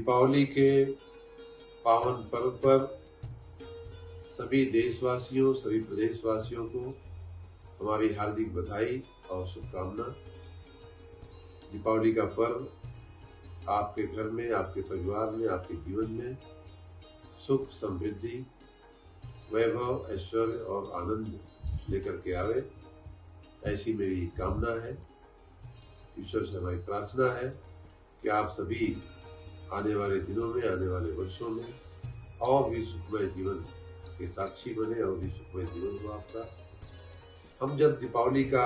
दीपावली के पावन पर्व पर सभी देशवासियों, सभी प्रदेशवासियों को हमारी हार्दिक बधाई और शुभकामना। दीपावली का पर्व आपके घर में, आपके परिवार में, आपके जीवन में सुख, समृद्धि, वैभव, ऐश्वर्य और आनंद लेकर के आवे, ऐसी मेरी कामना है। ईश्वर से हमारी प्रार्थना है कि आप सभी आने वाले दिनों में, आने वाले वर्षों में और भी सुखमय जीवन के साक्षी बने और भी सुखमय जीवन हो आपका। हम जब दीपावली का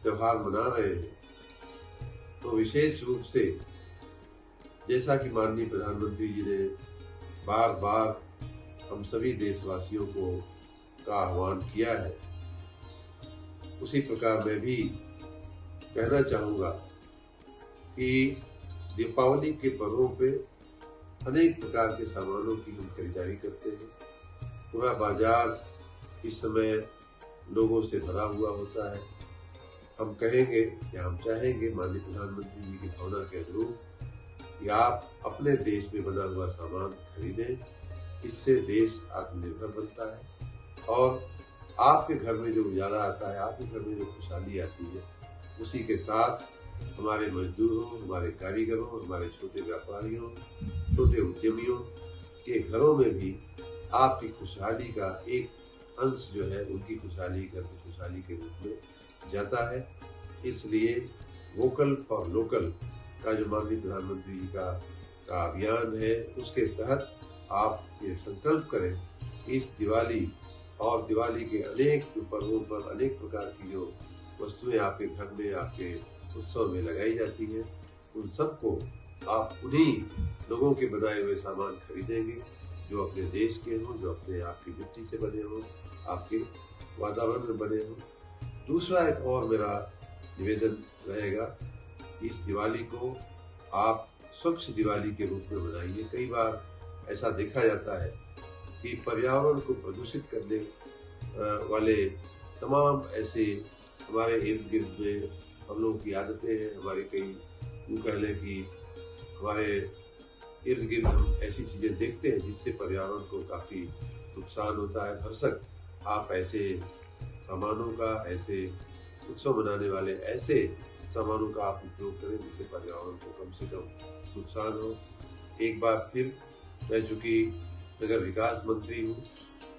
त्योहार मना रहे हैं तो विशेष रूप से, जैसा कि माननीय प्रधानमंत्री जी ने बार बार हम सभी देशवासियों का आह्वान किया है, उसी प्रकार मैं भी कहना चाहूँगा कि दीपावली के पर्वों पे अनेक प्रकार के सामानों की हम खरीदारी करते हैं। पूरा बाजार इस समय लोगों से भरा हुआ होता है। हम कहेंगे या हम चाहेंगे माननीय प्रधानमंत्री जी की भावना के अनुरूप कि आप अपने देश में बना हुआ सामान खरीदें, इससे देश आत्मनिर्भर बनता है और आपके घर में जो उजाला आता है, आपके घर में जो खुशहाली आती है, उसी के साथ हमारे मजदूरों, हमारे कारीगरों, हमारे छोटे व्यापारियों, छोटे उद्यमियों के घरों में भी आपकी खुशहाली का एक अंश जो है उनकी खुशहाली, घर की खुशहाली के रूप में जाता है। इसलिए वोकल फॉर लोकल का जो माननीय प्रधानमंत्री जी का अभियान है, उसके तहत आप ये संकल्प करें कि इस दिवाली और दिवाली के अनेक पर्वों पर अनेक प्रकार की जो वस्तुएं आपके घर में, आपके उत्सव में लगाई जाती हैं, उन सबको आप उन्हीं लोगों के बनाए हुए सामान खरीदेंगे जो अपने देश के हों, जो अपने आपकी मिट्टी से बने हों, आपके वातावरण में बने हों। दूसरा एक और मेरा निवेदन रहेगा, इस दिवाली को आप स्वच्छ दिवाली के रूप में बनाइए। कई बार ऐसा देखा जाता है कि पर्यावरण को प्रदूषित करने वाले तमाम ऐसे हमारे इर्द गिर्द में हम लोगों की आदतें हैं। हमारे कई यूँ कह लें कि हमारे इर्द गिर्द हम ऐसी चीज़ें देखते हैं जिससे पर्यावरण को काफ़ी नुकसान होता है। भरसक आप ऐसे सामानों का, ऐसे उत्सव मनाने वाले ऐसे सामानों का आप उपयोग करें जिससे पर्यावरण को कम से कम नुकसान हो। एक बार फिर मैं चूँकि नगर विकास मंत्री हूँ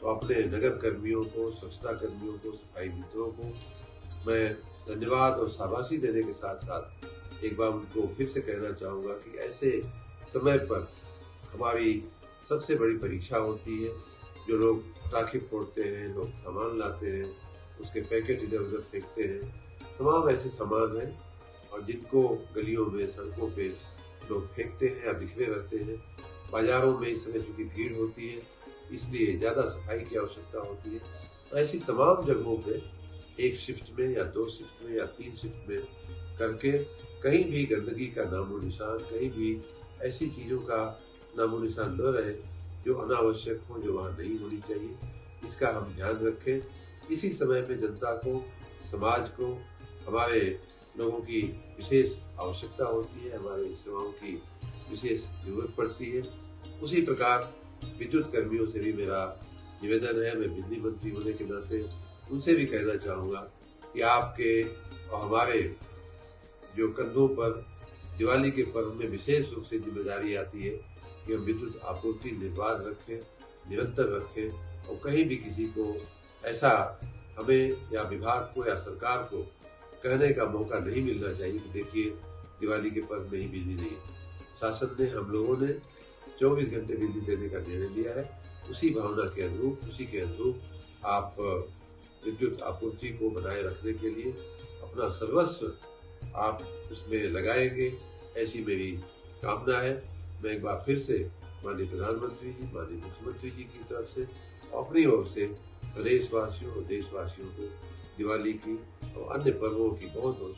तो अपने नगर कर्मियों को, स्वच्छता कर्मियों को, सफाई मित्रों को मैं धन्यवाद और शाबाशी देने के साथ साथ एक बार उनको फिर से कहना चाहूँगा कि ऐसे समय पर हमारी सबसे बड़ी परीक्षा होती है। जो लोग पटाखे फोड़ते हैं, लोग सामान लाते हैं, उसके पैकेट इधर उधर फेंकते हैं, तमाम ऐसे सामान हैं और जिनको गलियों में, सड़कों पे लोग फेंकते हैं या बिखरे रहते हैं। बाजारों में इस समय चूँकि भीड़ होती है, इसलिए ज़्यादा सफाई की आवश्यकता होती है। तो ऐसी तमाम जगहों पे एक शिफ्ट में या 2 शिफ्ट में या 3 शिफ्ट में करके कहीं भी गंदगी का नामो निशान, कहीं भी ऐसी चीज़ों का नामो निशान न रहे जो अनावश्यक हो, जो वहाँ नहीं होनी चाहिए। इसका हम ध्यान रखें। इसी समय में जनता को, समाज को, हमारे लोगों की विशेष आवश्यकता होती है, हमारे सेवाओं की विशेष जरूरत पड़ती है। उसी प्रकार विद्युत कर्मियों से भी मेरा निवेदन है, मैं बिजली मंत्री होने के नाते उनसे भी कहना चाहूँगा कि आपके और हमारे जो कंधों पर दिवाली के पर्व में विशेष रूप से जिम्मेदारी आती है कि हम विद्युत आपूर्ति निर्बाध रखें, निरंतर रखें और कहीं भी किसी को ऐसा हमें या विभाग को या सरकार को कहने का मौका नहीं मिलना चाहिए कि देखिए दिवाली के पर्व में ही बिजली नहीं है। शासन ने, हम लोगों ने 24 घंटे बिजली देने का निर्णय लिया है। उसी भावना के अनुरूप, उसी के अनुरूप आप विद्युत आपूर्ति को बनाए रखने के लिए अपना सर्वस्व आप उसमें लगाएंगे, ऐसी मेरी कामना है। मैं एक बार फिर से माननीय प्रधानमंत्री जी, माननीय मुख्यमंत्री जी की तरफ से अपनी ओर से प्रदेशवासियों और देशवासियों को दिवाली की और अन्य पर्वों की बहुत बहुत